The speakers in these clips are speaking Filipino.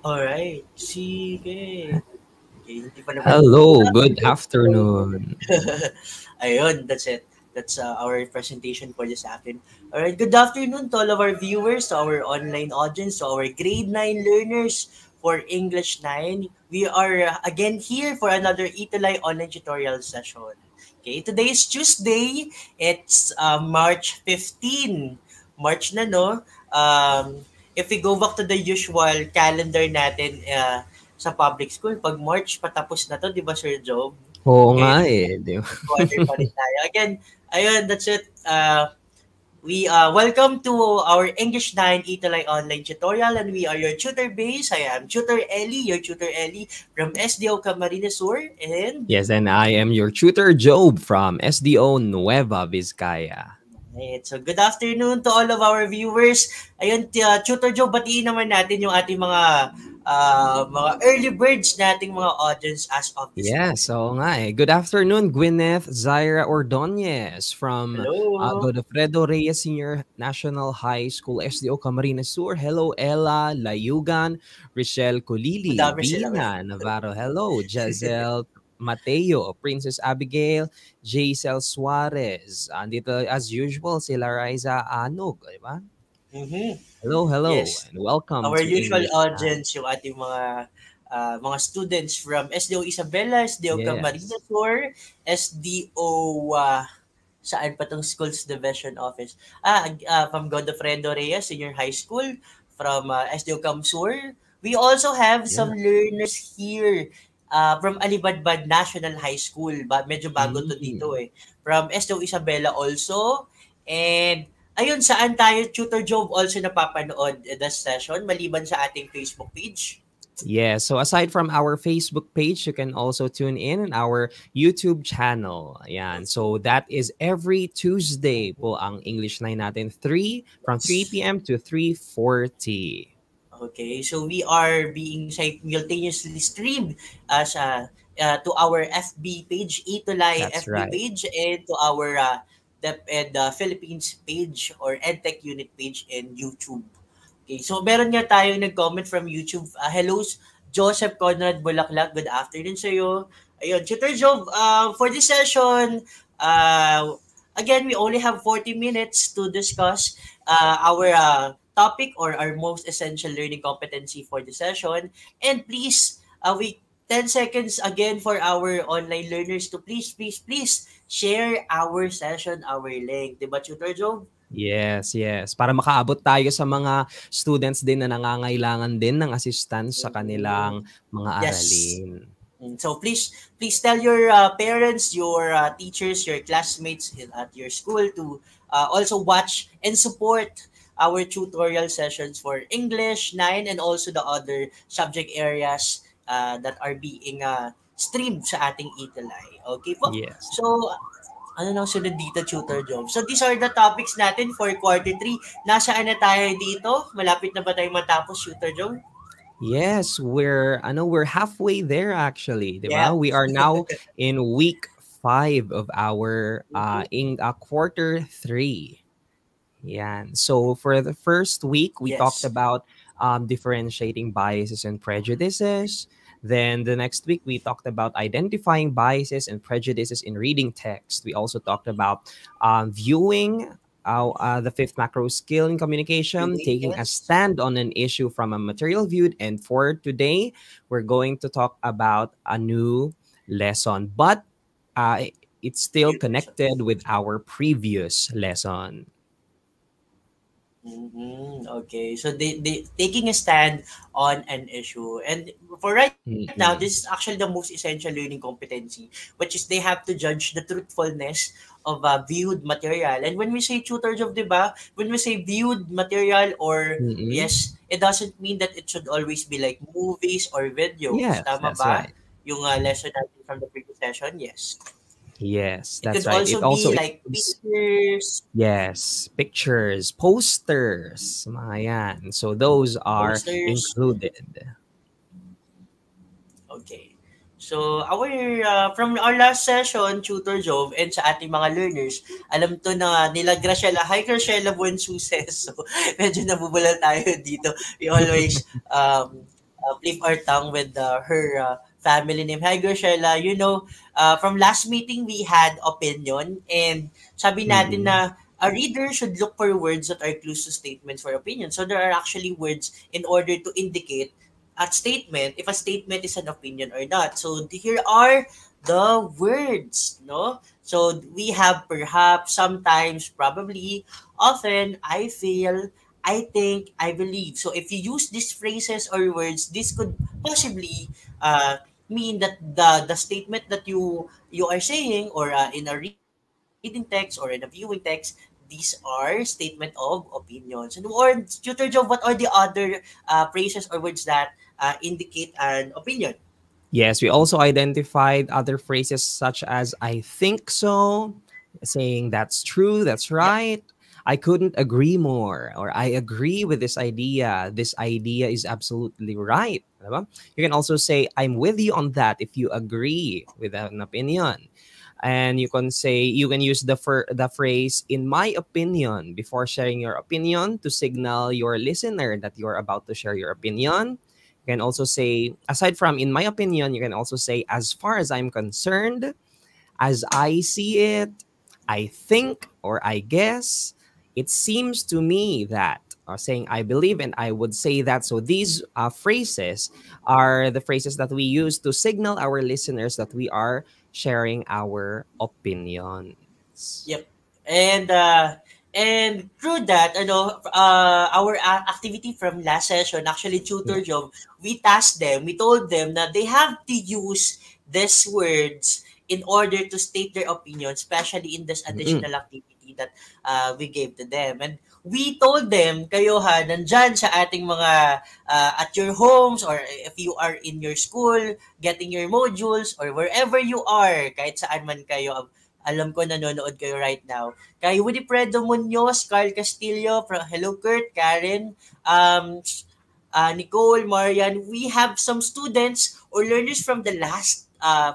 Alright, sige. Okay, hindi pa naman. Hello, good afternoon. Ayun, that's it. That's our presentation for this afternoon. Alright, good afternoon to all of our viewers, to our online audience, to our grade 9 learners for English 9. We are again here for another Italay online tutorial session. Okay, today is Tuesday. It's March 15. March na, no? If we go back to the usual calendar natin sa public school, pag March patapos na to, di ba, Sir Job? Oo nga Ngayon, eh, di ba? quarter pa rin tayo. Again, ayun, that's it. We welcome to our English 9 Italay online tutorial, and we are your tutor base. I am Tutor Ellie, your Tutor Ellie from SDO Camarines Sur, and Yes, and I am your tutor Job from SDO Nueva Vizcaya. right. So, good afternoon to all of our viewers. Ayun, Tutor Joe, batiin naman natin yung ating mga early birds nating mga audience as of this Yes, moment. so nga eh. Good afternoon, Gwyneth Zaira Ordonez from Hello. Godofredo Reyes Senior National High School, SDO Camarines Sur. Hello, Ella Layugan, Richelle Colili, Madami sila. Vina Navarro. Hello, Jazel Mateo, Princess Abigail, Jaisel Suarez. Andito as usual, sila Liza Anog, di ba? Mm-hmm. Hello, Yes. and welcome Our to usual English 9. audience, yung ating mga students from SDO Isabela, SDO Yes. Camarines Sur, SDO saan pa tong schools division office? From Godofredo Reyes Senior High School, from SDO Camsur. We also have Yeah. some learners here from Alibadbad National High School. Medyo bago to dito Mm. eh. From SDO Isabela also. And ayun, saan tayo, Tutor Job, also napapanood this session maliban sa ating Facebook page? Yeah, so aside from our Facebook page, you can also tune in our YouTube channel. Ayan. So that is every Tuesday po ang English 9 natin, from 3 p.m. to 3:40. Okay, so we are being simultaneously streamed as to our FB page, Itulay That's FB right. page, and to our DepEd Philippines page or EdTech unit page in YouTube. Okay, so meron nga tayong nag-comment from YouTube. Hello, Joseph Conrad Bulaklak. Good afternoon sa iyo. Ayun, Tutor Job, for this session, again, we only have 40 minutes to discuss our topic or our most essential learning competency for the session. And please, we 10 seconds again for our online learners to please share our session, our link. Diba, Tutor Job? Yes. Para makaabot tayo sa mga students din na nangangailangan din ng assistance sa kanilang mga Yes. aralin. So please tell your parents, your teachers, your classmates at your school to also watch and support our tutorial sessions for English 9 and also the other subject areas that are being streamed sa ating Italay. Okay po? Yes. So, ano nang sunod dito, Tutor Job? So, these are the topics natin for quarter 3. Nasaan na tayo dito? Malapit na ba tayo matapos, Tutor Job? Yes, we're halfway there actually, 'di ba? Yeah. We are now in week 5 of our in quarter 3. Yan. So for the first week, we talked Yes. about differentiating biases and prejudices. Then the next week, we talked about identifying biases and prejudices in reading text. We also talked about viewing the fifth macro skill in communication, taking a Yes. stand on an issue from a material view. And for today, we're going to talk about a new lesson, but it's still connected with our previous lesson. Mm-hmm. Okay, so they taking a stand on an issue, and for right now, Mm-mm. this is actually the most essential learning competency, which is they have to judge the truthfulness of viewed material. And when we say tutor job, diba? When we say viewed material, or Mm-mm. yes, it doesn't mean that it should always be like movies or videos. Yes, Tama that's ba? right. Yung lesson natin from the previous session, yes. Yes, It that's could right. It also also be like includes, pictures, yes, pictures, posters, mga yan. So those are posters. included. Okay. So, from our last session, Tutor Jove, and sa ating mga learners, alam to na nila Graciela. Hi, Graciela Buensuses. So, medyo nabubulal tayo dito. We always flip our tongue with her family name. Hi, Gershela. From last meeting, we had opinion, and sabi natin Mm-mm. na a reader should look for words that are clues to statements for opinion. So there are actually words in order to indicate a statement, if a statement is an opinion or not. So here are the words, no? So we have perhaps, sometimes, probably, often, I feel, I think, I believe. So if you use these phrases or words, this could possibly mean that the statement that you are saying, or in a reading text or in a viewing text, these are statement of opinions. And or Tutor Joe, what are the other phrases or words that indicate an opinion? Yes, we also identified other phrases such as I think so, saying that's true, that's Yeah. right. I couldn't agree more, or I agree with this idea. This idea is absolutely right. Diba? You can also say I'm with you on that if you agree with an opinion. And you can use the phrase in my opinion before sharing your opinion to signal your listener that you're about to share your opinion. You can also say, aside from in my opinion, you can also say, as far as I'm concerned, as I see it, I think or I guess, it seems to me that, or saying I believe and I would say that. So these phrases are the phrases that we use to signal our listeners that we are sharing our opinions. Yep. And through that, our activity from last session, actually, Yeah. Tutor Job, we told them that they have to use these words in order to state their opinion, especially in this Mm-mm. additional activity that we gave to them. And we told them, kayo ha, nandyan sa ating mga, at your homes, or if you are in your school, getting your modules, or wherever you are, kahit saan man kayo, alam ko nanonood kayo right now. Kay Winifredo Munoz, Carl Castillo, hello Kurt, Karen, Nicole, Marian, we have some students or learners from the last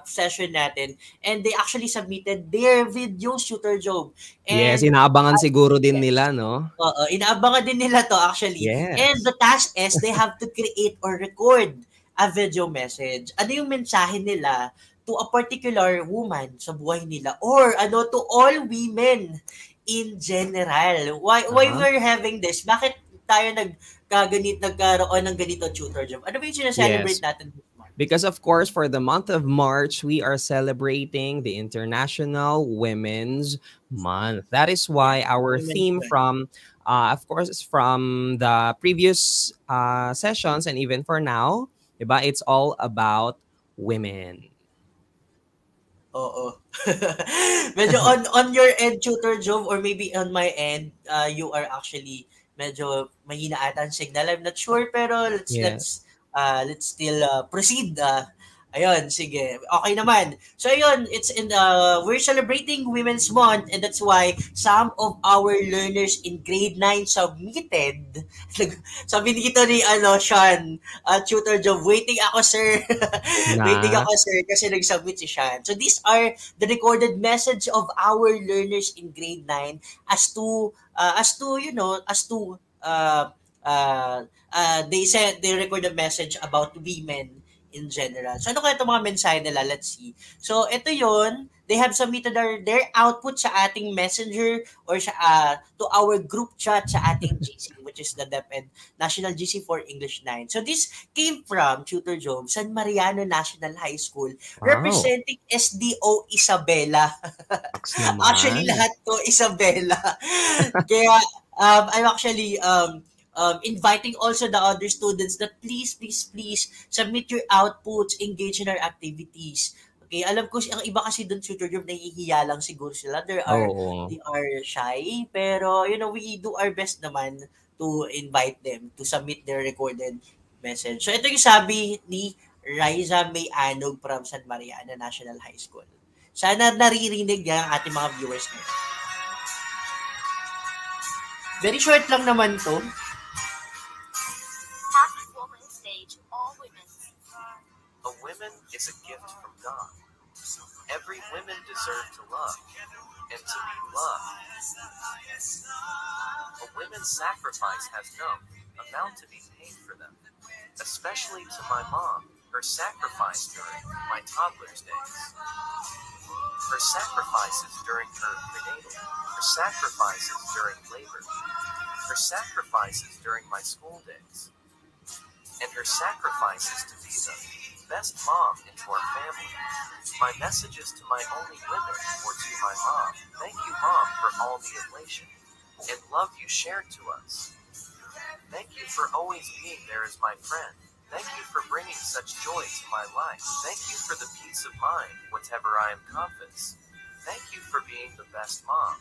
session natin, and they actually submitted their videos, Shooter Job. Yes, And inaabangan siguro din yes, nila, no? oo, inaabangan din nila 'to actually. And Yes. the task is they have to create or record a video message. Ano yung mensahe nila to a particular woman sa buhay nila, or to all women in general. Why Uh-huh. we're having this? Bakit tayo nagkaroon ng ganito, tutor job? Ano ba yung Yes. sina-celebrate natin this month? Because of course, for the month of March, we are celebrating the International Women's Month. That is Yeah, why our Women's theme Month. of course, from the previous sessions and even for now, diba, it's all about women. Oo. Medyo on your end, Tutor Jove, or maybe on my end, you are actually medyo mahina ata ang signal. I'm not sure, pero Yes. let's still proceed. Ayun, sige. Okay naman. So ayun, we're celebrating Women's Month, and that's why some of our learners in grade 9 submitted. Sabi dito ni Sean, Tutor Job, waiting ako sir. Waiting Na. ako sir kasi nag-submit si Sean. So these are the recorded message of our learners in grade 9 they said they record a message about women in general. So ano kaya itong mga mensahe nila? Let's see. So ito yon, they have submitted their output sa ating messenger or to our group chat sa ating GC, which is the DepEd National GC for English 9. So this came from Tutor Job, San Mariano National High School, Wow. representing SDO Isabela. Next Actually, naman. lahat to Isabela. Kaya, I'm actually inviting also the other students that please, please, please submit your outputs, engage in our activities. Okay, alam ko ang iba kasi doon tutor group nahihiya lang siguro sila. Oo. They are shy, pero we do our best naman to invite them to submit their recorded message. So ito yung sabi ni Riza May Anog from San Mariana National High School. Sana naririnig niya ang ating mga viewers ngayon. Very short lang naman to. Happy Women's Day to all women. A woman is a gift from God. Every woman deserves to love and to be loved. A woman's sacrifice has no amount to be paid for them, especially especially to my mom, her sacrifice during my toddler's days, her sacrifices during her prenatal, her sacrifices during labor, her sacrifices during my school days, and her sacrifices to be the best mom into our family. My messages to my only women or to my mom: thank you, Mom, for all the elation and love you shared to us. Thank you for always being there as my friend. Thank you for bringing such joy to my life. Thank you for the peace of mind, whatever I am confident. Thank you for being the best mom.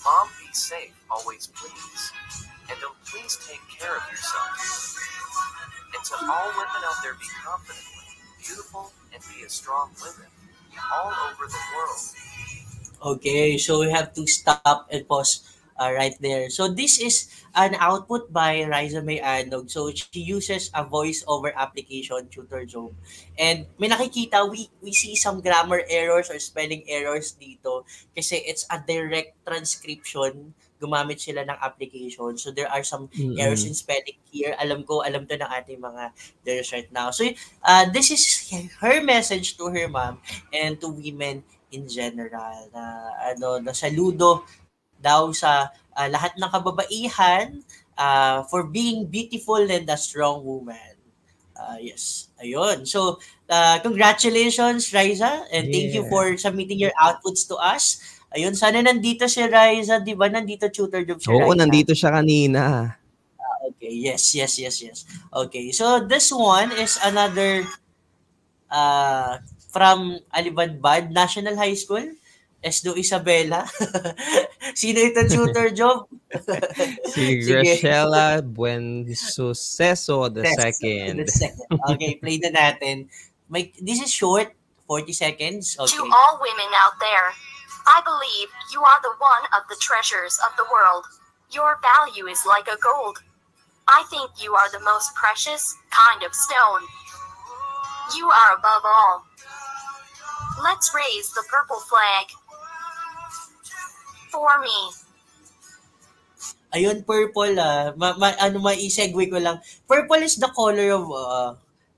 Mom, be safe, always please. And please take care of yourself. And to all women out there, be confidently beautiful and be a strong women all over the world. Okay, so we have to stop and pause right there. So this is an output by Riza May Anog. So she uses a voice over application, Tutor Job. And may nakikita, we see some grammar errors or spelling errors dito kasi it's a direct transcription. Gumamit sila ng application. So there are some errors in spelling here. Alam to ng ating mga learners right now. So this is her message to her mom and to women in general. Na saludo daw sa lahat ng kababaihan for being beautiful and a strong woman. Yes. Ayun. So, congratulations, Riza. And thank you for submitting your outputs to us. Ayun. Sana nandito si Riza. Di ba nandito Tutor Job si Riza? Oo, nandito siya kanina. Okay. Yes. Okay. So, this one is another from Alibadbad National High School. Esdo Isabela. Sino ito, Tutor Job? Si Graciela Buensuceso the second. Okay, play na natin. This is short, 40 seconds. Okay. To all women out there, I believe you are the one of the treasures of the world. Your value is like a gold. I think you are the most precious kind of stone. You are above all. Let's raise the purple flag. For me. Ayun, purple mai-segue ko lang. Purple is the color of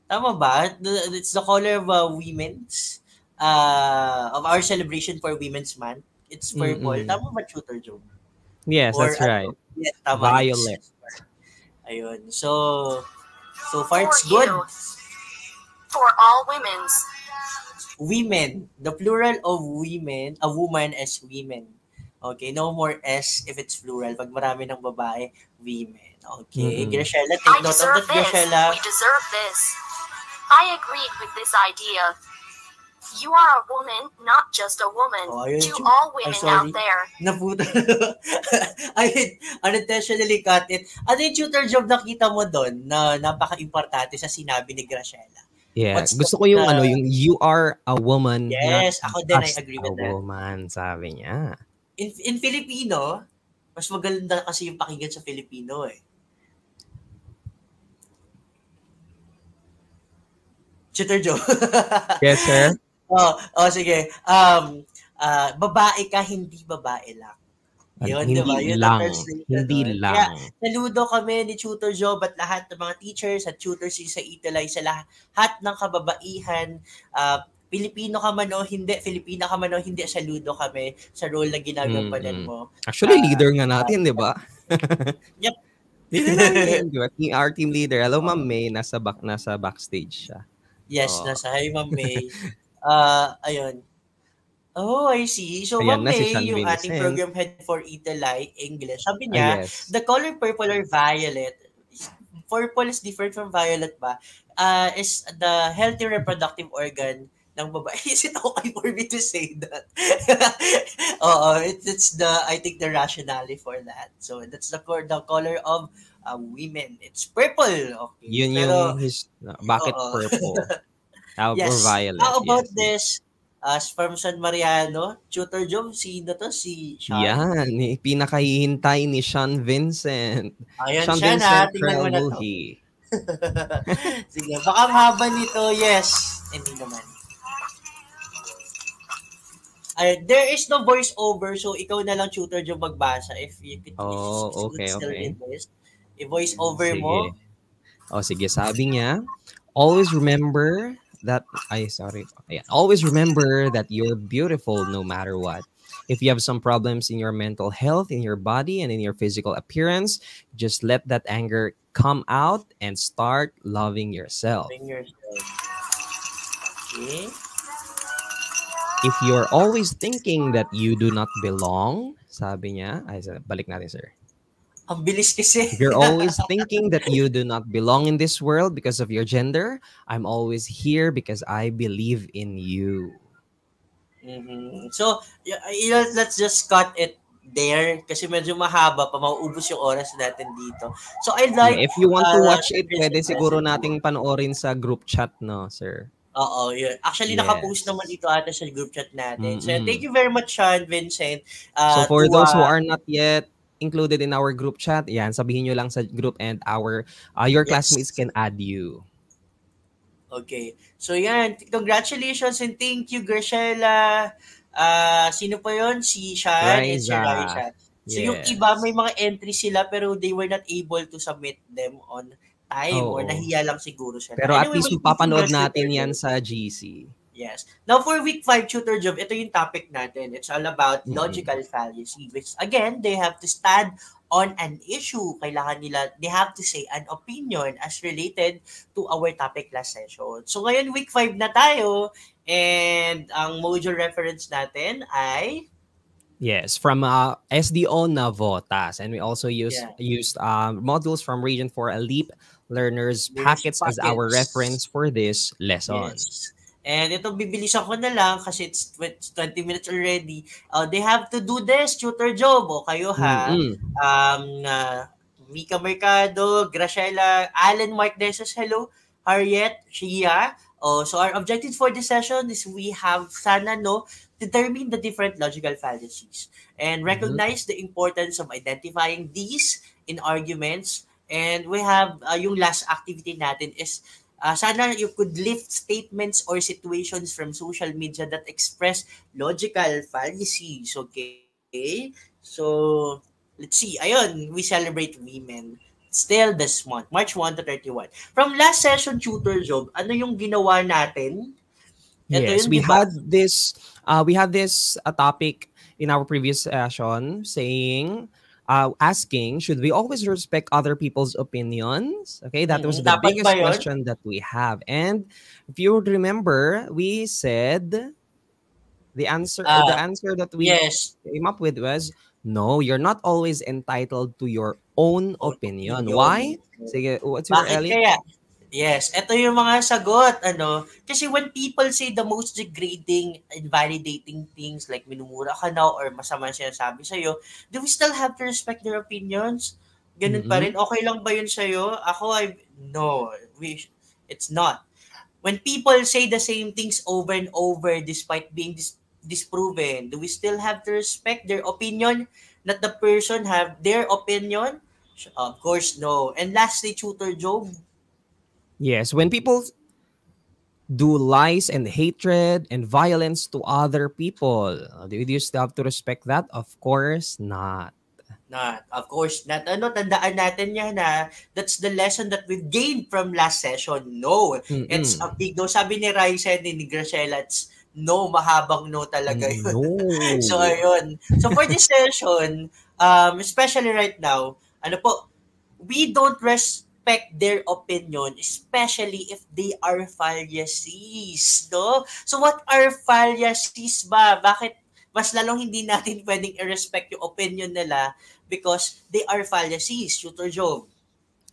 tama ba? It's the color of women's of our celebration for Women's Month. It's purple. Tama ba, Tutor Job? Yes, that's right. Yes, tama. Violet. Ayun. So far it's good. For all women's. Women. The plural of women, a woman is women. Okay, no more S if it's plural. Pag marami ng babae, women. Okay, Graciela, take note of that, Graciela. We deserve this. I agreed with this idea. You are a woman, not just a woman. To all women out there. Naputa. I unintentionally cut it. Ano yung Tutor Job nakita mo doon na napaka-importante sa sinabi ni Graciela? Yeah, gusto ko yung yung you are a woman. Yes, ako din, I agree with that. Woman, sabi niya. In Filipino, mas maganda kasi yung pakinggan sa Filipino eh. Tutor Joe. Yes, sir. Sige. Babae ka, hindi babae lang. Yun, hindi diba? Yun lang. Hindi lang. Kaya, saludo kami ni Tutor Joe at lahat ng mga teachers at tutors sa Italay, sa lahat ng kababaihan. Filipino ka man o hindi, Filipina ka man o hindi, saludo kami sa role na ginagampanan mo. Actually, leader nga natin, di ba? Yep. Leader natin, di ba? Our team leader. Hello, Ma'am May. Nasa backstage siya. Yes, nasa. Hi, Ma'am May. Ayun. Oh, I see. So, Ma'am May, yung ating program head for Italay English, sabi niya, the color purple or violet, purple is different from violet ba? Is the healthy reproductive organ ng babae. Is it okay for me to say that? It's I think the rationale for that. So that's the color of women. It's purple. Okay. Yun yung bakit purple? Or violet. How about this? From San Mariano, Tutor Job, sino to? Si Sean? Yan, pinakahihintay ni Sean Vincent. Ayun, Sean Vincent, tingnan mo na to. Sige, baka mahaba nito. Yes. Hindi naman. There is no voice over, so ikaw na lang, Tutor Job, magbasa if you could okay. this. I-voice over mo. O sige, sabi niya, always remember that, ay sorry. Ayan, always remember that you're beautiful no matter what. If you have some problems in your mental health, in your body, and in your physical appearance, just let that anger come out and start loving yourself. Loving yourself. Okay. If you're always thinking that you do not belong, sabi niya, ay, balik natin, sir. Ang bilis kasi. If you're always thinking that you do not belong in this world because of your gender, I'm always here because I believe in you. So, let's just cut it there kasi medyo mahaba pa, mauubos yung oras natin dito. So, I'd like... If you want to watch it, Christian pwede siguro President. nating panoorin sa group chat, no, sir? Oo, yun. Actually, Yes. nakapost naman ito ata sa group chat natin. So, Mm-mm. thank you very much, Sean, Vincent. So for to, those who are not yet included in our group chat, yan, sabihin nyo lang sa group and your Yes. classmates can add you. Okay. So, yan. Congratulations and thank you, Graciela. Sino pa yon? Si Sean and si Raisa. Raisa. So, yung Yes. iba, may mga entries sila pero they were not able to submit them on time or Oo. nahiya lang siguro sila. Pero at Anyway, least we'll mapapanood continue natin tutor yan job. sa GC. Yes. Now, for week 5 tutor job, ito yung topic natin. It's all about Mm-mm. logical fallacy, which again, they have to stand on an issue. Kailangan nila, they have to say an opinion as related to our topic last session. So ngayon, week 5 na tayo, and ang module reference natin ay Yes, from SDO Navotas, and we also used modules from Region 4 Elite Learners Packets as our reference for this lesson. Yes. And ito, bibilisan ko na lang kasi it's 20 minutes already. They have to do this, tutor job. O kayo ha. Mika Mercado, Graciela, Alan Mark Desos, hello. Harriet, Shia. So our objective for this session is we have sana determine the different logical fallacies and recognize the importance of identifying these in arguments. And we have yung last activity natin is sana you could lift statements or situations from social media that express logical fallacies. Okay? So, let's see. Ayun, we celebrate women still this month, March 1 to 31. From last session, tutor job, ano yung ginawa natin? Yes, we had this topic in our previous session saying asking, should we always respect other people's opinions? Okay, that was the biggest question that we have. And if you would remember, we said the answer that we came up with was, no, you're not always entitled to your own opinion. Why? Sige, what's your Elliot? Yes, ito yung mga sagot, kasi when people say the most degrading, invalidating things like minumura ka na or masama sinasabi sa'yo, do we still have to respect their opinions? Ganun pa rin? Okay lang ba yun sa'yo? No, it's not. When people say the same things over and over despite being disproven, do we still have to respect their opinion? Not the person have their opinion? Of course, no. And lastly, tutor Job. Yes, when people do lies and hatred and violence to other people, do you still have to respect that? Of course not. Of course not. Tandaan natin yan na that's the lesson that we've gained from last session. No. It's a big no. Sabi ni Raisa and ni Graciela, it's no, mahabang no talaga yun. No. So, ayun. So, for this session, especially right now, we don't respect their opinion, especially if they are fallacies, no? So, what are fallacies ba? Bakit mas lalong hindi natin pwedeng i-respect yung opinion nila because they are fallacies, Tutor Job?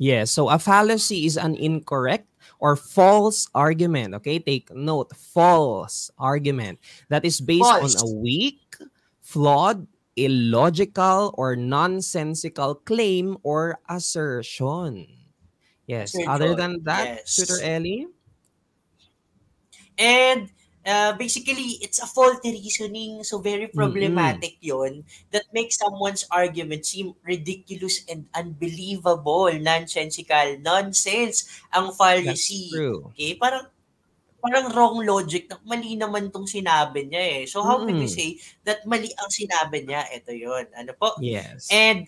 Yes, so a fallacy is an incorrect or false argument. Okay, take note, false argument that is based on a weak, flawed, illogical, or nonsensical claim or assertion. Yes, other than that, Tutor Ellie? And basically, it's a faulty reasoning, so very problematic yon that makes someone's argument seem ridiculous and unbelievable, nonsensical, nonsense ang fallacy. That's true. Okay, parang wrong logic, mali naman tong sinabi niya eh. So how can we say that mali ang sinabi niya? Ito yon. Ano po? Yes. And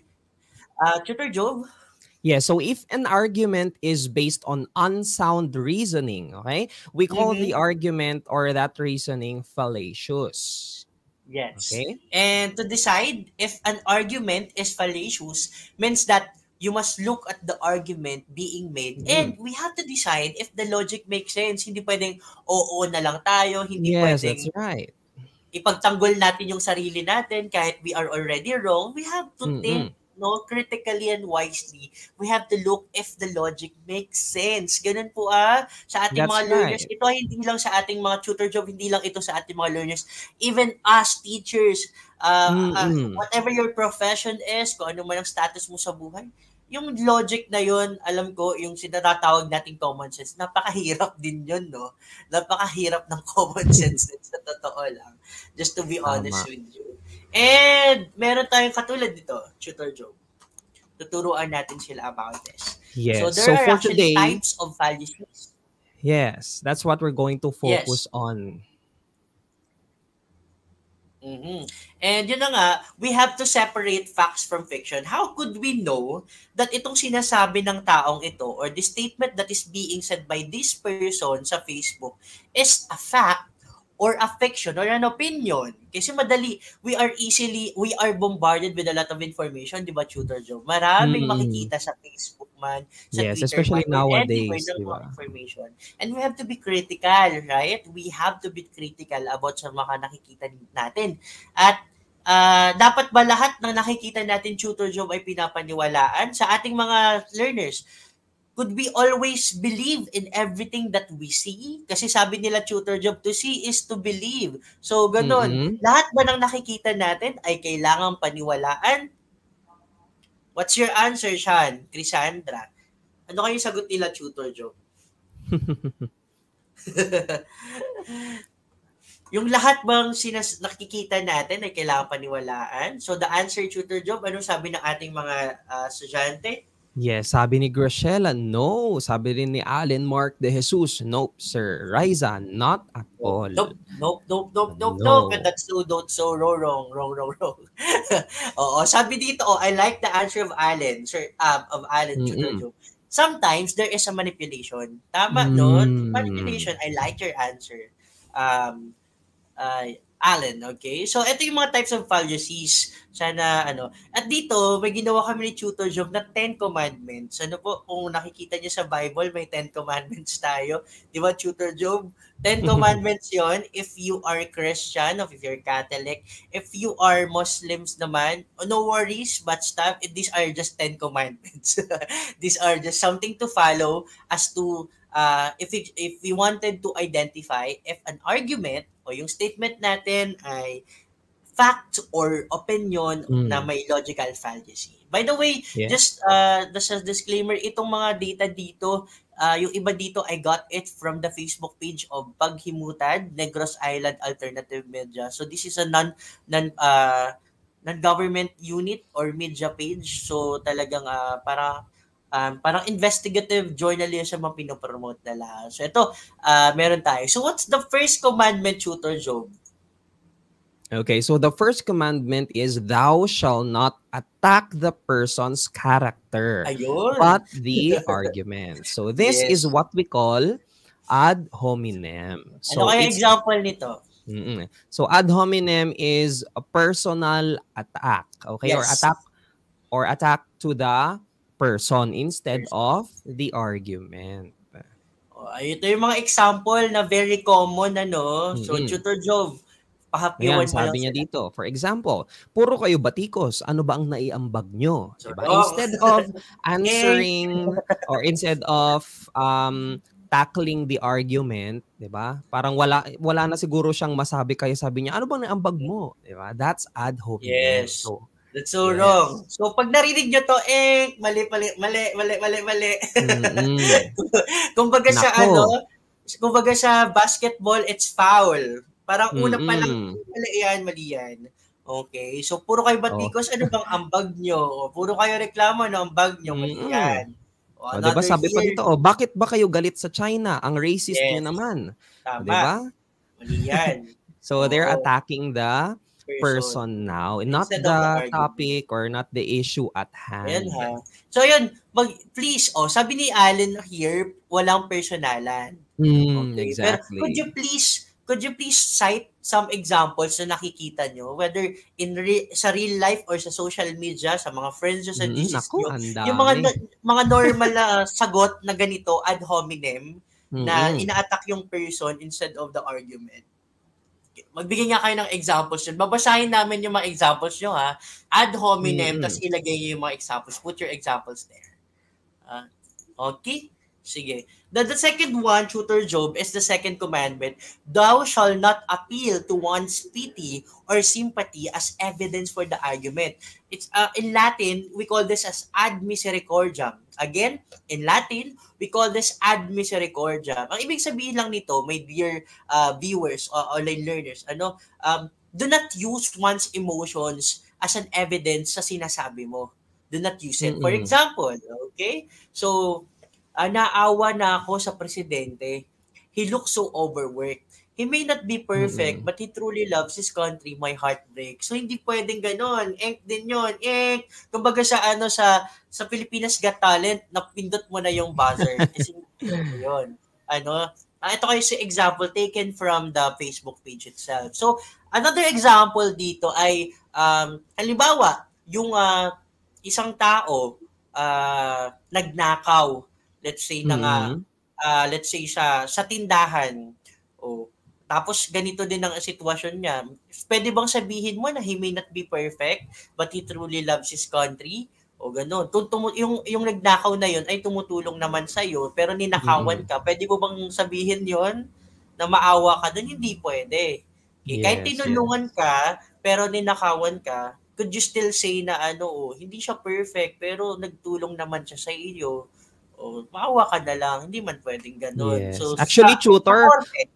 Tutor Job? Yeah, so if an argument is based on unsound reasoning, okay, we call the Mhm. argument or that reasoning fallacious. Yes. Okay? And to decide if an argument is fallacious means that you must look at the argument being made and Mhm. we have to decide if the logic makes sense. Hindi pwedeng oo na lang tayo, hindi Yes, that's pwedeng right. ipagtanggol natin yung sarili natin kahit we are already wrong. We have to think Mm-mm. no critically and wisely. We have to look if the logic makes sense. Ganun po sa ating That's mga learners. right. Ito ay hindi lang sa ating mga tutor job, hindi lang ito sa ating mga learners. Even us teachers, Mm-mm. whatever your profession is, kung ano man ang status mo sa buhay, yung logic na yun, alam ko, yung sinatatawag nating common sense, napakahirap din yun, no? Napakahirap ng common sense sa totoo lang. Just to be honest Tama. with you. And meron tayong katulad dito, Tutor Joe. Tuturuan natin sila about this. So Yes. there So are for actually today, types of fallacies. yes, that's what we're going to Yes. focus on. Mhm. And yun na nga, we have to separate facts from fiction. How could we know that itong sinasabi ng taong ito or the statement that is being said by this person sa Facebook is a fact or a fiction or an opinion? Kasi madali, we are bombarded with a lot of information, di ba, Tutor Joe? Maraming Mm-mm. makikita sa Facebook man, sa Yes, Twitter man, especially or anywhere nowadays, ng di mga ba? information. And we have to be critical, right? We have to be critical about sa mga nakikita natin. At dapat ba lahat ng nakikita natin, Tutor Job, ay pinapaniwalaan sa ating mga learners? Could we always believe in everything that we see? Kasi sabi nila, Tutor Job, to see is to believe. So, ganun. Mm-mm. Lahat ba ng nakikita natin ay kailangang paniwalaan? What's your answer, Sean? Crisandra? Ano kayong sagot nila, Tutor Job? Yung lahat bang nakikita natin ay kailangan paniwalaan? So the answer, Tutor Job, anong sabi ng ating mga estudyante? Yes, sabi ni Graciela, no. Sabi rin ni Allen Mark de Jesus, nope, sir. Riza, not at all. Nope. And No. that's so wrong. Oo, sabi dito, I like the answer of Allen, sir, of Allen, Tutor Mm-mm. Job. Sometimes there is a manipulation. Tama, no? Manipulation. I like your answer. Allen, okay? So, ito yung mga types of fallacies. Sana, At dito, may ginawa kami ni Tutor Job na 10 Commandments. Ano po, kung nakikita niyo sa Bible, may 10 Commandments tayo. Di ba, Tutor Job? 10 Commandments yon if you are Christian, or if you're Catholic. If you are Muslims naman, no worries, but stop. These are just 10 Commandments. These are just something to follow as to if we wanted to identify if an argument o yung statement natin ay fact or opinion na Mm. may logical fallacy. By the way, Yeah. just as a disclaimer, itong mga data dito, yung iba dito, I got it from the Facebook page of Paghimutad, Negros Island Alternative Media. So this is a non-government unit or media page. So talagang parang investigative journalism ang pinopromote nila. So ito, meron tayo. So what's the first commandment, Tutor Job? Okay, so the first commandment is thou shall not attack the person's character, Ayun. but the argument. So this Yes. is what we call ad hominem. So Ano kaya it's example nito? So ad hominem is a personal attack, okay? Yes. Or attack to the person instead of the argument. Ito yung mga example na very common, So, Mm-mm. Tutor Job, Ayan, pahapyawan mo lang sabi niya sila. dito. For example, puro kayo batikos. Ano ba ang naiambag nyo? So, Diba? Instead of answering or instead of tackling the argument, 'di ba? Parang wala na siguro siyang masabi kaya sabi niya, ano bang naambag mo? 'Di ba? That's ad hominem. Yes. So, That's so yes. wrong. So, pag narinig nyo to, mali. Kumbaga sa Nako. kumbaga sa basketball, it's foul. Parang una pa lang, Mm-mm. mali yan. Okay. So, puro kayo batikos, ano bang ambag nyo? Puro kayo reklamo, ambag nyo, mali Mm-mm. yan. O, diba? Sabi pa dito, bakit ba kayo galit sa China? Ang racist Yes. nyo naman. Tama. Diba? Mali yan. So they're Oo. attacking the person now, not instead of the the argument. topic or not the issue at Ayan hand. ha. So yun, please, sabi ni Allen here, walang personalan. Okay. Pero Exactly. could you please cite some examples na nakikita nyo, whether sa real life or sa social media, sa mga friends nyo, sa GCs Naku, nyo, ang yung mga dami. mga normal na sagot na ganito ad hominem na Mm-mm. ina-attack yung person instead of the argument. Magbigay nga kayo ng examples yun. Babasahin namin yung mga examples nyo ha. Ad hominem, Mm-mm. tapos ilagay nyo yung mga examples. Put your examples there. Okay? Sige. The second one, Tutor Job, is the second commandment. Thou shall not appeal to one's pity or sympathy as evidence for the argument. It's in Latin, we call this as ad misericordiam. Again, in Latin, we call this ad misericordiam. Ang ibig sabihin lang nito, my dear viewers or online learners, do not use one's emotions as an evidence sa sinasabi mo. Do not use it. For example, okay? So, naawa na ako sa presidente. He looks so overworked. He may not be perfect, but he truly loves his country. My heart breaks. So, hindi pwedeng ganon. Enk din yun. Enk. Kumbaga sa Pilipinas Got Talent, napindot mo na yung buzzer. Kasi yun. Ito kayo sa example taken from the Facebook page itself. So, another example dito ay, halimbawa, yung isang tao nagnakaw, let's say let's say sa tindahan. Tapos ganito din ang sitwasyon niya. Pwede bang sabihin mo na he may not be perfect but he truly loves his country? O gano'n. Yung nagnakaw na yun ay tumutulong naman sa iyo pero ninakawan ka. Pwede mo bang sabihin yon na maawa ka doon? Hindi pwede. Okay? Kahit tinulungan ka pero ninakawan ka, could you still say na hindi siya perfect pero nagtulong naman siya sa iyo? Maawa ka na lang, hindi man pwedeng gano'n. Yes. So, actually, tutor, yes.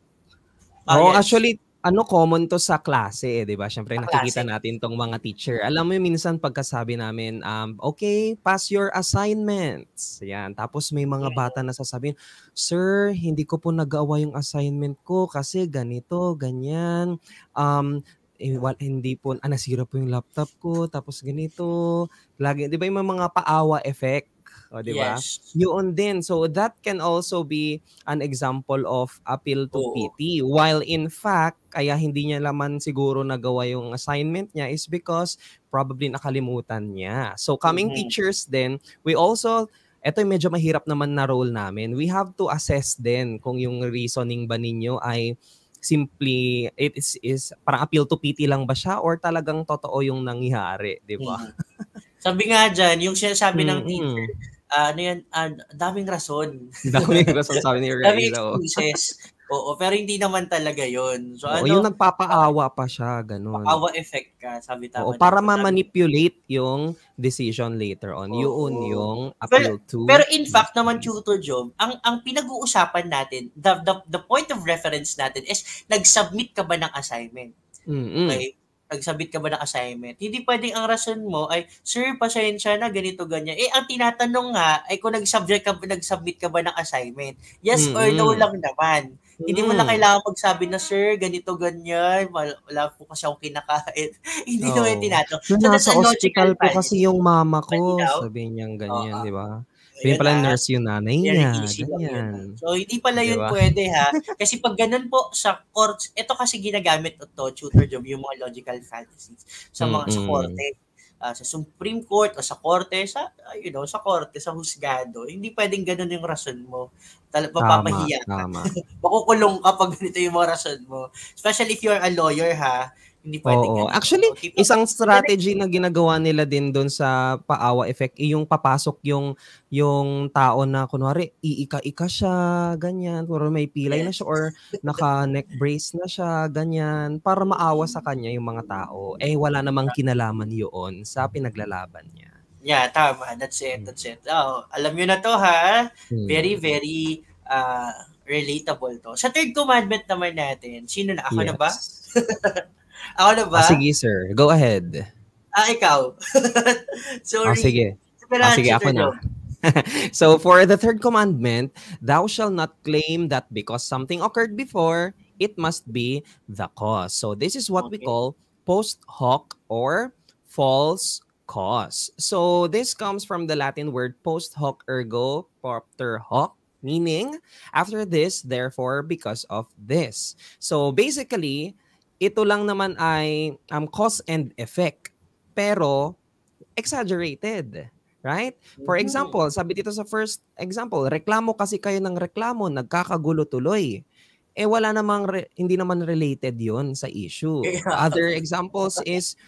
Actually, common to sa klase, di ba? Siyempre, nakikita natin tong mga teacher. Alam mo, minsan pagkasabi namin, okay, pass your assignments. Yan. Tapos may mga bata na sasabihin, Sir, hindi ko po nagawa yung assignment ko kasi ganito, ganyan. Hindi po, nasira po yung laptop ko, tapos ganito. Lagi, di ba yung mga paawa effect? O, di ba? Yes. Yun din. So, that can also be an example of appeal to pity. While in fact, kaya hindi niya naman siguro nagawa yung assignment niya is because probably nakalimutan niya. So, coming teachers din, we also, ito yung medyo mahirap naman na role namin. We have to assess din kung yung reasoning ba ninyo ay simply, it is parang appeal to pity lang ba siya or talagang totoo yung nangyari, di ba? Sabi nga dyan, yung sinasabi ng teacher, daming rason. Daming rason, sabi ni Ray. Daming excuses. Pero hindi naman talaga yun. So, yung nagpapaawa pa siya, ganun. Paawa effect ka, sabi tama. Para ma-manipulate yung decision later on. Yun yung appeal to. Pero in fact naman, Tutor Job, ang pinag-uusapan natin, the point of reference natin is, nag-submit ka ba ng assignment? Okay? Nagsabit ka ba ng assignment? Hindi pwedeng ang rason mo ay, Sir, pasensya na, ganito, ganyan. Ang tinatanong nga ay kung nagsubmit ka ba ng assignment. Yes or no lang naman. Hindi mo na kailangan magsabi na, Sir, ganito, ganyan. Wala po kasi akong kinakain. Hindi naman yung tinatanong. So, nasa hospital po kasi yung mama ko. Sabihin niyang ganyan, di ba? Hindi pala nurse yung nanay niya. Ganyan. So, hindi pala yun pwede ha. Kasi pag ganun po sa courts, ito kasi ginagamit ito, Tutor Job, yung mga logical fallacies sa mga sa korte. Sa Supreme Court o sa korte, sa korte, sa husgado. Hindi pwedeng ganun yung rason mo. Mapapahiya ka. Makukulong ka pag ganito yung mga rason mo. Especially if you're a lawyer ha. Hindi pwedeng. Actually, isang strategy na ginagawa nila din doon sa paawa effect, yung papasok yung tao na kunwari iika-ika siya, ganyan, or may pilay na siya or naka-neck brace na siya, ganyan, para maawa sa kanya yung mga tao. Wala namang kinalaman yun sa pinaglalaban niya. Yeah, tama. That's it. Alam nyo na to ha. Very, very relatable to. Sa third commandment naman natin, sino na? Ako na ba? Ako na ba? Sige, sir. Go ahead. Ikaw. Sorry. Sige. Sige, ako na. So, for the third commandment, thou shalt not claim that because something occurred before, it must be the cause. So, this is what we call post hoc or false cause. So this comes from the Latin word post hoc ergo propter hoc, meaning after this, therefore, because of this. So basically, ito lang naman ay cause and effect, pero exaggerated. Right? For example, sabi dito sa first example, reklamo kasi kayo ng reklamo, nagkakagulo tuloy. Wala namang hindi naman related 'yon sa issue. Other examples is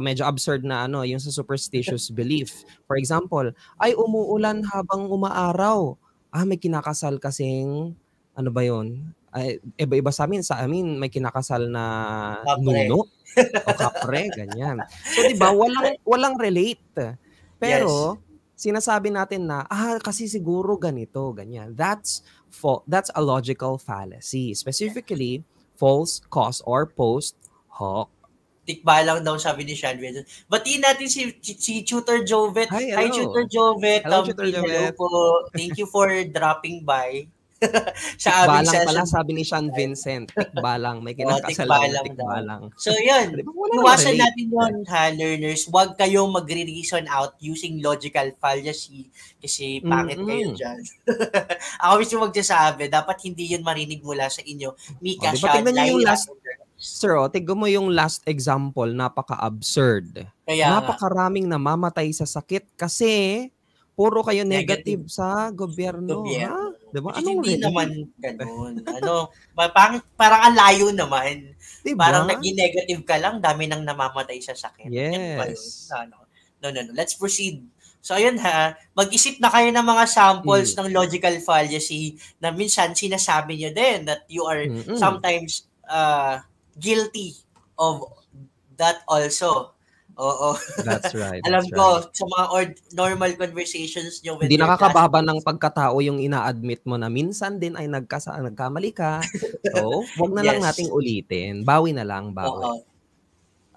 medyo absurd na yung sa superstitious belief. For example, ay umuulan habang umaaraw. May kinakasal kasing ano ba 'yon? Ay, iba-iba sa amin may kinakasal na Kapre. nuno o kapre, ganyan. So 'di ba, walang relate. Pero sinasabi natin na kasi siguro ganito, ganyan. That's a logical fallacy. Specifically, false cause or post hoc. Tikbalang daw sabi ni Sean Wilson. Batiin natin si Tutor Jovet. Hi, Hi, hello. Tutor Jovet. Hello, Tutor Hello Jovet. po. Thank you for dropping by. Sa aming Tikbalang session. pala, sabi ni Sean Vincent. Tikbalang. May kinakasalan na tikbalang. So yun, Di ba, wala iwasan naman natin yun, learners. Huwag kayong magre-reason out using logical fallacy kasi pangit kayo dyan. Ako mismo magsasabi, dapat hindi yun marinig mula sa inyo. Mika, diba, tignan niyo yung last, sir, tignan mo yung last example, napaka-absurd. Napakaraming namamatay sa sakit kasi puro kayo negative sa gobyerno. Ha? Diba? Hindi naman ganun. Parang ang layo naman. Diba? Parang naging negative ka lang, dami nang namamatay sa sakit. Yes. No. Let's proceed. So ayun mag-isip na kayo ng mga samples ng logical fallacy na minsan sinasabi nyo din that you are sometimes guilty of that also. Oo. That's right. Alam ko, sa mga normal conversations nyo with hindi nakakababa ng pagkatao yung ina-admit mo na minsan din ay nagkamali ka. So, wag na lang nating ulitin. Bawi na lang, bawi.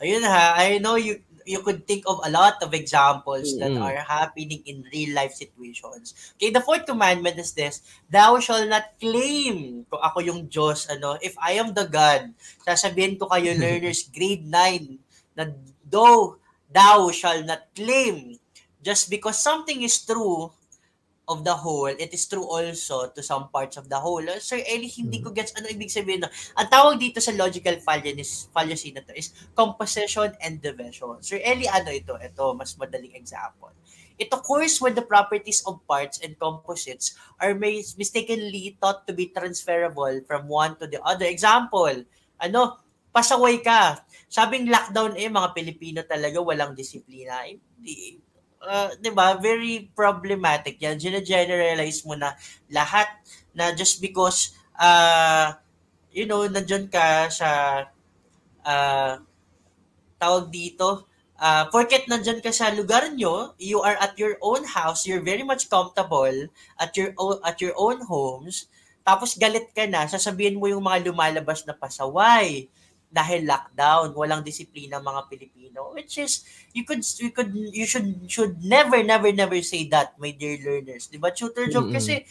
Ayun I know you could think of a lot of examples that are happening in real life situations. Okay, the fourth commandment is this: thou shall not claim kung ako yung Diyos. If I am the God, sasabihin ko kayo learners grade 9 na thou shall not claim just because something is true of the whole, it is true also to some parts of the whole. Sir Eli, hindi ko gets ano ibig sabihin. Ang tawag dito sa logical fallacy na to is composition and division. Sir Eli, ito? Ito, mas madaling example. It occurs when the properties of parts and composites are mistakenly thought to be transferable from one to the other. Example, pasaway ka. Sabing lockdown mga Pilipino talaga walang disiplina. Diba? Very problematic yan. Gina-generalize mo na lahat na just because nandiyan ka sa tawag dito, porket nandiyan ka sa lugar nyo, you are at your own house, you're very much comfortable at your own homes, tapos galit ka na, sasabihin mo yung mga lumalabas na pasaway dahil lockdown, walang disiplina mga Pilipino, which is you should never say that, my dear learners. 'Di ba, Tutor Job? Kasi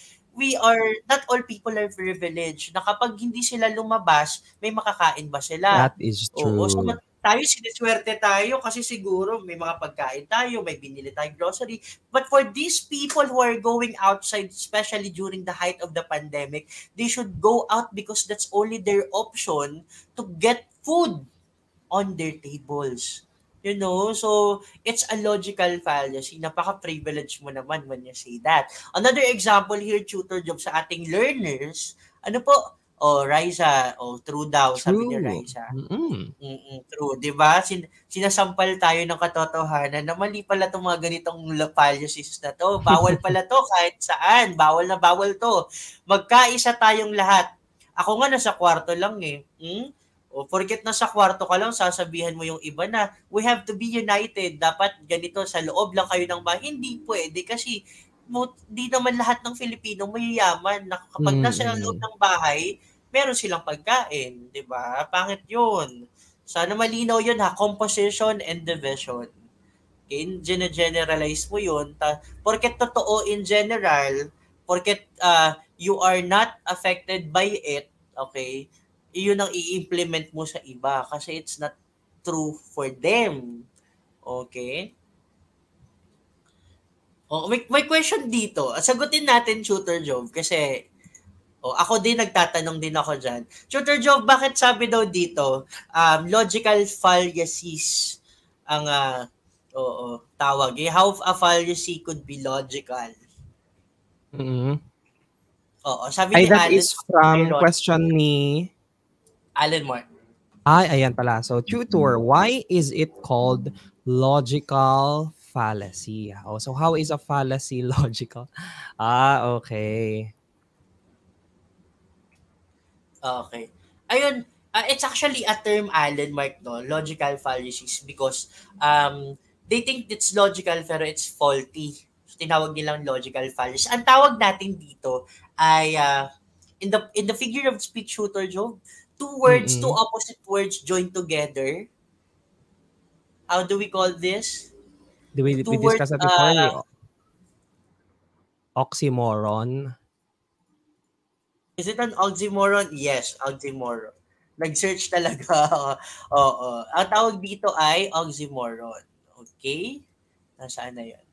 not all people are privileged. Na kapag hindi sila lumabas, may makakain ba sila? That is true. So tayo siniswerte tayo kasi siguro may mga pagkain tayo, may binili tayong grocery. But for these people who are going outside, especially during the height of the pandemic, they should go out because that's only their option to get food on their tables. So it's a logical fallacy. Napaka-privilege mo naman when you say that. Another example here, Tutor Job, sa ating learners, Raisa, true daw, sabi ni Raisa. True, 'di ba? Sinasampal tayo ng katotohanan na mali pala itong mga ganitong fallacies na to. Bawal pala to kahit saan. Bawal na bawal to. Magkaisa tayong lahat. Ako nga nasa kwarto lang porket nasa kwarto ka lang, sasabihan mo yung iba na we have to be united. Dapat ganito, sa loob lang kayo ng bahay. Hindi pwede kasi di naman lahat ng Filipino mayayaman na kapag nasa loob ng bahay, meron silang pagkain, 'di ba? Pangit 'yun. Sana malinaw 'yun composition and division. Okay, generalize mo 'yun. Porket totoo in general, porket you are not affected by it, okay? Iyon ang i-implement mo sa iba kasi it's not true for them. Okay? May question dito. Sagutin natin, Tutor Job, kasi ako din, nagtatanong din ako dyan. Tutor Job, bakit sabi daw dito, logical fallacies ang tawag. How a fallacy could be logical. Sabi Ay, ni that Alan, is from question ni Alan Moore. ayan pala. So, Tutor, why is it called logical fallacy? So how is a fallacy logical? Okay. Okay. Ayun, it's actually a term, Alan Mark, no? Logical fallacies, because they think it's logical pero it's faulty. So, tinawag nilang logical fallacies. Ang tawag natin dito ay in the figure of speech, Tutor Job, two opposite words joined together. How do we call this? We discussed that before. Oxymoron. Is it an oxymoron? Yes, oxymoron. Nag-search talaga. Oo. Ang tawag dito ay oxymoron. Okay? Nasaan na yun?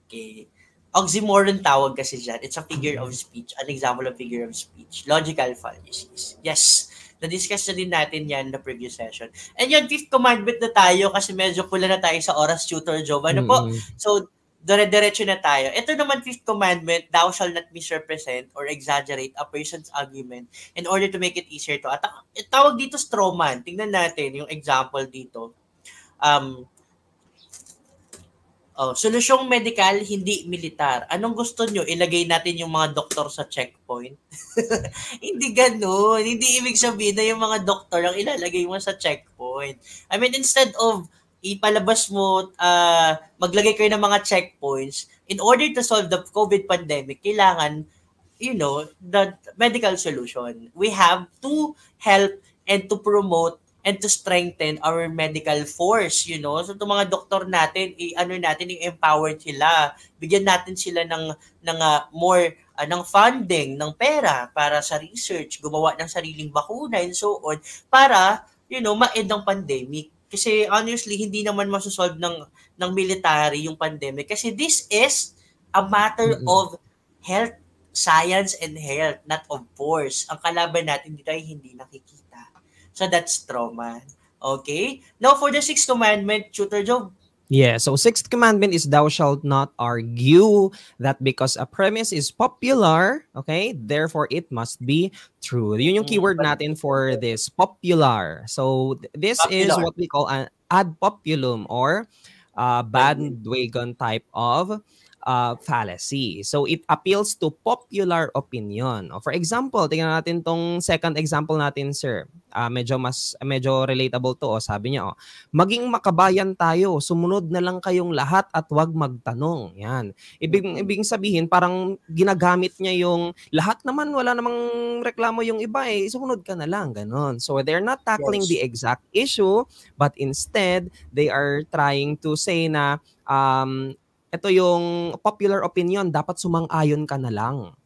Okay. Oxymoron tawag kasi dyan. It's a figure of speech. An example of figure of speech. Logical fallacies. Yes. Na-discuss na din natin yan na previous session. And yun, fifth commandment na tayo kasi medyo pula na tayo sa oras, Tutor Job. Ano po? So, dire-diretso na tayo. Ito naman, fifth commandment, thou shall not misrepresent or exaggerate a person's argument in order to make it easier to attack. Tawag dito straw man. Tingnan natin yung example dito. Solusyong medikal, hindi militar. Anong gusto nyo? Ilagay natin yung mga doktor sa checkpoint? Hindi ganun. Hindi ibig sabihin na yung mga doktor ang ilalagay mo sa checkpoint. I mean, instead of ipalabas mo, maglagay kayo ng mga checkpoints, in order to solve the COVID pandemic, kailangan, the medical solution. We have to help and to promote and to strengthen our medical force, So, itong mga doktor natin, i-empower sila. Bigyan natin sila ng more ng funding, ng pera para sa research, gumawa ng sariling bakuna and so on, para, ma-end ang pandemic. Kasi honestly, hindi naman masosolve ng military yung pandemic. Kasi this is a matter of health, science, and health, not of force. Ang kalaban natin dito ay hindi nakikita. So that's trauma. Okay? Now for the sixth commandment, Tutor Job. Yeah, so sixth commandment is thou shalt not argue that because a premise is popular, okay, therefore it must be true. Yun yung keyword natin for this, popular. So this is what we call an ad populum or bandwagon type of fallacy. So it appeals to popular opinion. For example, tingnan natin tong second example natin, sir. Medyo relatable to. Sabi niya, maging makabayan tayo, sumunod na lang kayong lahat at wag magtanong. Yan. Ibig sabihin, parang ginagamit niya yung lahat naman, wala namang reklamo yung iba sumunod ka na lang. Ganon. So they're not tackling the exact issue, but instead, they are trying to say na ito yung popular opinion, dapat sumang-ayon ka na lang.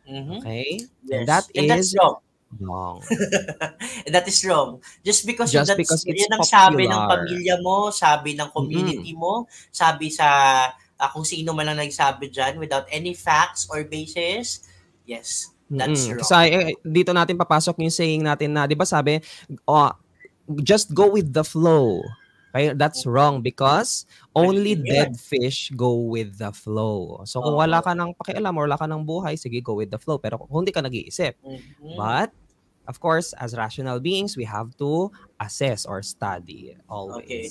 Okay? Yes. And that's wrong. Wrong. That is wrong. Just because it's yun ang popular. Sabi ng pamilya mo, sabi ng community mo, sabi sa kung sino man lang nagsabi dyan without any facts or basis, yes, that's wrong. Kasi dito natin papasok yung saying natin na, di ba sabi, just go with the flow. Okay? That's wrong because only dead fish go with the flow. So kung wala ka ng pakialam or wala ka ng buhay, sige, go with the flow. Pero kung hindi ka nag-iisip. But, of course, as rational beings, we have to assess or study always. Okay.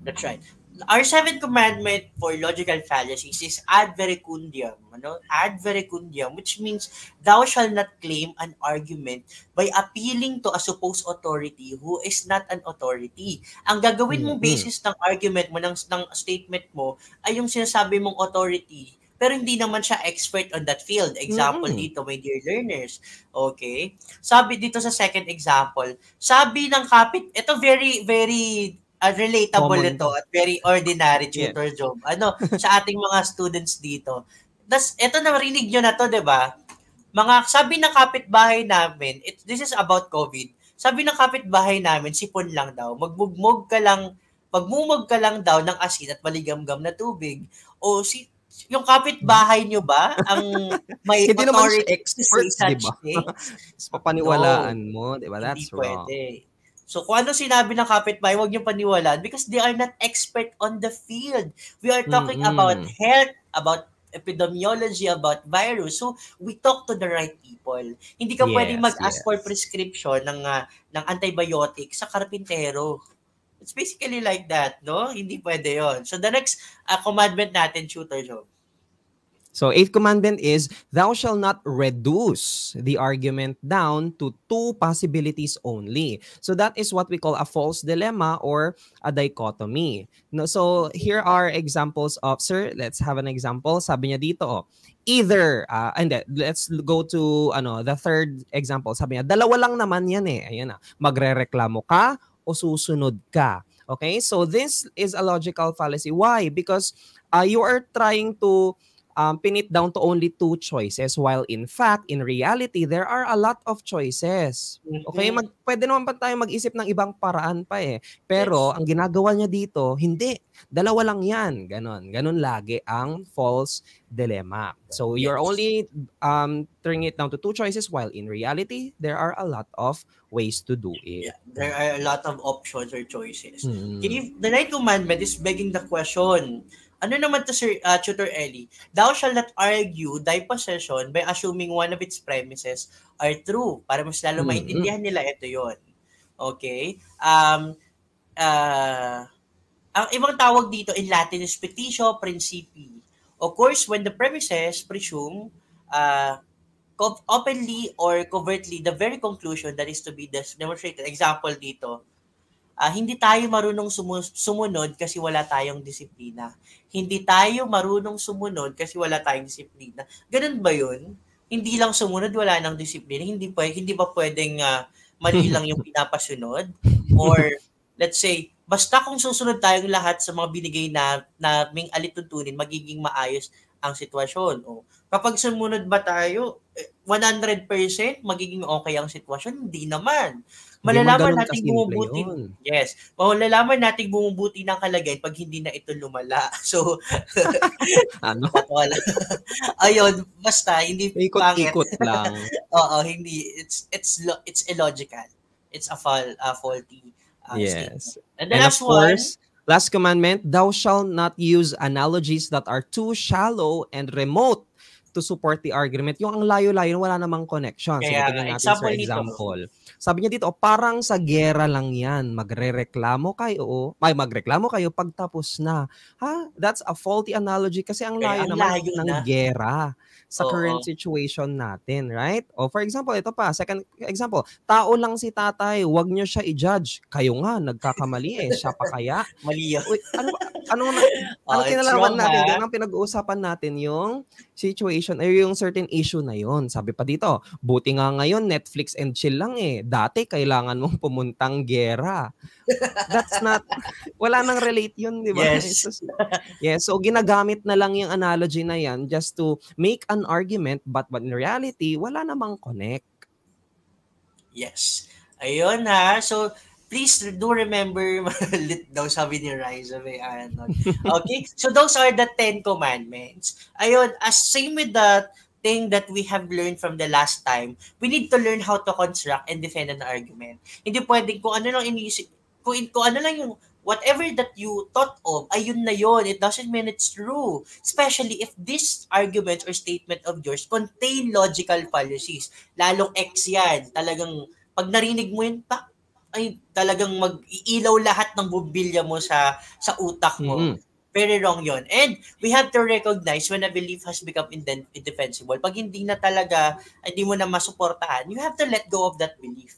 That's right. Our seventh commandment for logical fallacies is ad verecundiam. Ad verecundiam, which means thou shall not claim an argument by appealing to a supposed authority who is not an authority. Ang gagawin mong basis ng argument mo, ng statement mo, ay yung sinasabi mong authority, pero hindi naman siya expert on that field. Example dito, my dear learners. Okay? Sabi dito sa second example, sabi ng ito very, very relatable ito at very ordinary, Tutor Job. Sa ating mga students dito. Ito narinig nyo na to, di ba? Sabi ng kapitbahay namin, this is about COVID. Sabi ng kapitbahay namin, sipon lang daw. Magmumog ka lang daw ng asin at maligamgam na tubig. O yung kapitbahay nyo ba ang may Hindi naman siya authority to say expert, di such ba? things? Papaniwalaan No, mo, di ba? hindi That's wrong. pwede. So kung ano sinabi ng kapitbahay, huwag niyong paniwalaan because they are not expert on the field. We are talking about health, about epidemiology, about virus. So we talk to the right people. Hindi ka pwedeng mag-ask for prescription ng antibiotic sa karpintero. It's basically like that, no? Hindi pwede yon. So the next commandment natin, Tutor Joe. So, 8th commandment is, thou shall not reduce the argument down to two possibilities only. So, that is what we call a false dilemma or a dichotomy. No, so, here are examples of, sir, let's have an example. Sabi niya dito, either, let's go to the third example. Sabi niya, dalawa lang naman yan eh. Ayan na, magrereklamo ka o susunod ka. Okay, so this is a logical fallacy. Why? Because you are trying to pin it down to only two choices while in fact, in reality, there are a lot of choices. Okay? Pwede naman pa tayo mag-isip ng ibang paraan pa eh. Pero, ang ginagawa niya dito, hindi. Dalawa lang yan. Ganon lagi ang false dilemma. So, you're only turning it down to two choices while in reality, there are a lot of ways to do it. Yeah, there are a lot of options or choices. Okay, the ninth commandment is begging the question. Ano naman to, Sir Tutor Ellie? Thou shall not argue thy possession by assuming one of its premises are true. Para mas lalo maintindihan nila, ito yon. Okay? Ang ibang tawag dito in Latin is petitio principii. Of course, when the premises presume openly or covertly the very conclusion that is to be demonstrated. Example dito, hindi tayo marunong sumunod kasi wala tayong disiplina. Hindi tayo marunong sumunod kasi wala tayong disiplina. Ganun ba yun? Hindi lang sumunod, wala nang disiplina. Hindi ba pwedeng mali lang yung pinapasunod? Or let's say, basta kung susunod tayong lahat sa mga binigay na naming alituntunin, magiging maayos ang sitwasyon. O kapag sumunod ba tayo, 100% magiging okay ang sitwasyon? Hindi naman. Malalaman nating bumubuti. Yes. Malalaman nating bumubuti ng kalagayan pag hindi na ito lumala. So, ayun, basta hindi pangit. Ikot lang. Oo, hindi. It's illogical. It's a faulty yes. statement. And the last one, last commandment, thou shalt not use analogies that are too shallow and remote to support the argument. Yung ang layo-layo, wala namang connection. Sige, tingnan natin sa example. Sabi niya dito, parang sa gera lang yan. Magrereklamo kayo pagtapos na. Ha? That's a faulty analogy kasi ang layo naman ng gera sa current situation natin, right? O for example, ito pa, second example, tao lang si tatay, wag niyo siya i-judge. Kayo nga, nagkakamali eh, siya pa kaya? Mali yun. Ano kinalaman natin? Doon ang pinag-uusapan natin yung situation, yung certain issue na yun. Sabi pa dito, buti nga ngayon, Netflix and chill lang eh. Dati, kailangan mong pumuntang gera. That's not, wala nang relate yun, di ba? Yes, so ginagamit na lang yung analogy na yan just to make an argument, but in reality, wala namang connect. Yes. Ayun ha. So, please do remember, lit daw sabi ni Riza. Okay, so those are the 10 commandments. Ayun, as same with the thing that we have learned from the last time, we need to learn how to construct and defend an argument. Hindi pwedeng kung ano lang iniisip, kung ano lang yung whatever that you thought of, ayun na yun. It doesn't mean it's true. Especially if this argument or statement of yours contain logical fallacies. Lalong X yan. Talagang, pag narinig mo yun, ay talagang mag-iilaw lahat ng bubilya mo sa utak mo. Very wrong yun. And we have to recognize when a belief has become indefensible. Pag hindi na talaga, hindi mo na masuportahan, you have to let go of that belief.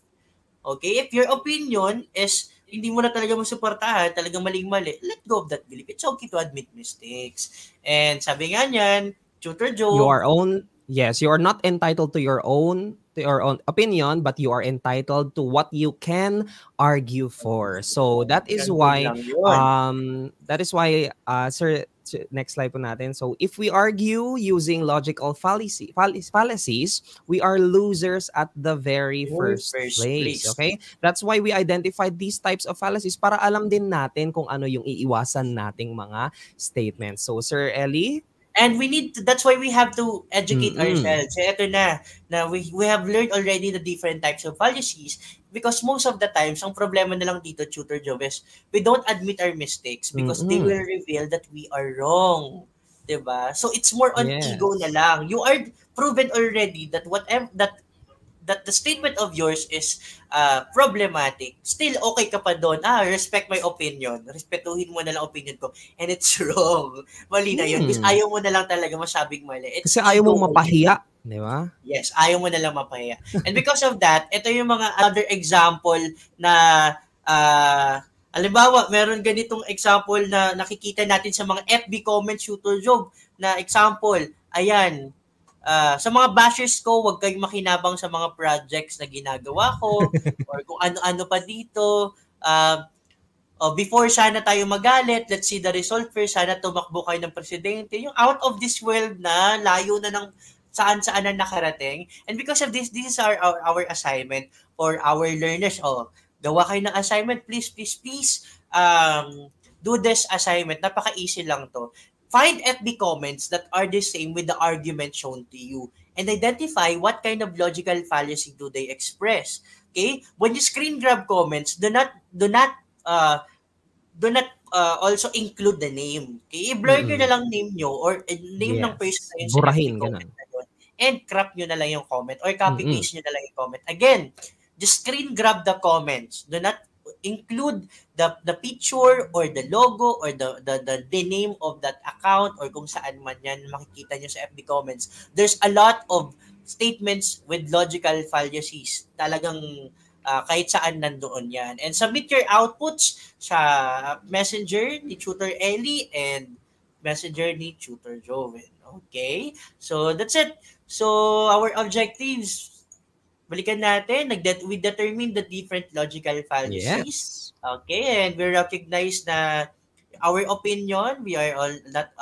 Okay? If your opinion is hindi mo na talaga masuportahan, talagang maling-mali, let go of that belief. It's okay to admit mistakes. And sabi nga niyan, Tutor Joe, you are not entitled to your own opinion, but you are entitled to what you can argue for. So that is why Sir Next slide po natin. So if we argue using logical fallacies, we are losers at the very first place. Okay? That's why we identified these types of fallacies para alam din natin kung ano yung iiwasan nating mga statements. So Sir Ellie? And that's why we have to educate ourselves. So, ito na we have learned already the different types of fallacies because most of the times, ang problema na lang dito, Tutor Joe, is we don't admit our mistakes because they will reveal that we are wrong. Diba? So, it's more on ego na lang. You are proven already that whatever, that the statement of yours is problematic, still okay ka pa doon. Respect my opinion. Respetuhin mo na lang opinion ko. And it's wrong. Mali na yun. Because ayaw mo na lang talaga masabing mali. It's kasi ayaw mong mapahiya. Di ba? Yes, ayaw mo na lang mapahiya. And because of that, ito yung mga other example na halimbawa, meron ganitong example na nakikita natin sa mga FB comments, Tutor Job, na example, ayan, sa mga bashers ko, huwag kayong makinabang sa mga projects na ginagawa ko or kung ano-ano pa dito. Before sana tayo magalit, let's see the result first. Sana tumakbo kayo ng presidente. Yung out of this world na, layo na ng saan-saan na nakarating. And because of this is our assignment for our learners. Gawa kayo ng assignment. Please, do this assignment. Napaka-easy lang to. Find FB comments that are the same with the argument shown to you and identify what kind of logical fallacy do they express. Okay? When you screen grab comments, do not also include the name. Okay? I-blur nyo na lang name nyo or name ng person na yun. Burahin, ganun. And crop nyo na lang yung comment or copy-paste nyo na lang yung comment. Again, just screen grab the comments. Do not include the picture or the logo or the name of that account or kung saan man yan makikita nyo sa FB comments. There's a lot of statements with logical fallacies. Talagang kahit saan nandoon yan. And submit your outputs sa Messenger ni Tutor Ellie and Messenger ni Tutor Joven. Okay? So, that's it. So, our objectives, balikan natin, we determine the different logical fallacies. Yes. Okay, and we recognize na our opinion, we are all not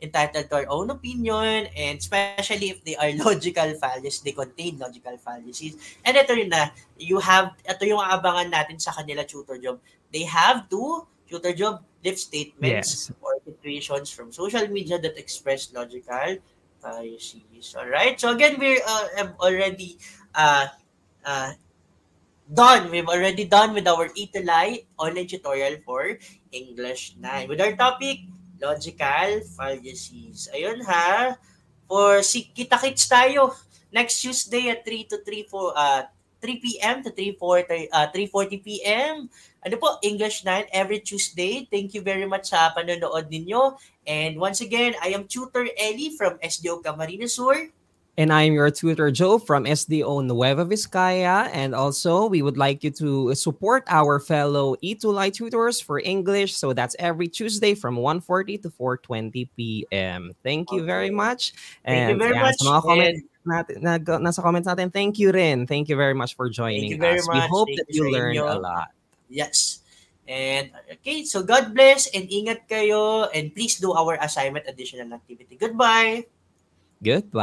entitled to our own opinion, and especially if they are logical fallacies, they contain logical fallacies. And ito yun na, ito yung aabangan natin sa kanila, Tutor Job. They have to, Tutor Job, live statements or situations from social media that express logical fallacies. Alright, so again, we have already done. We've already done with our E2Lie online tutorial for English 9. With our topic, logical fallacies. Ayun ha. For kita-kits tayo next Tuesday at 3 p.m. to 3:40 p.m. Ano po, English 9 every Tuesday. Thank you very much sa panonood ninyo. And once again, I am Tutor Ellie from SDO Camarines Sur. And I'm your tutor, Joe, from SDO Nueva Vizcaya. And also, we would like you to support our fellow E2Lie tutors for English. So that's every Tuesday from 1:40 to 4:20 p.m. Thank you very much. Thank you very much. Sa mga nasa comments natin, thank you rin. Thank you very much for joining us. We hope that you learned a lot. Yes. And okay, so God bless and ingat kayo. And please do our assignment additional activity. Goodbye. Goodbye.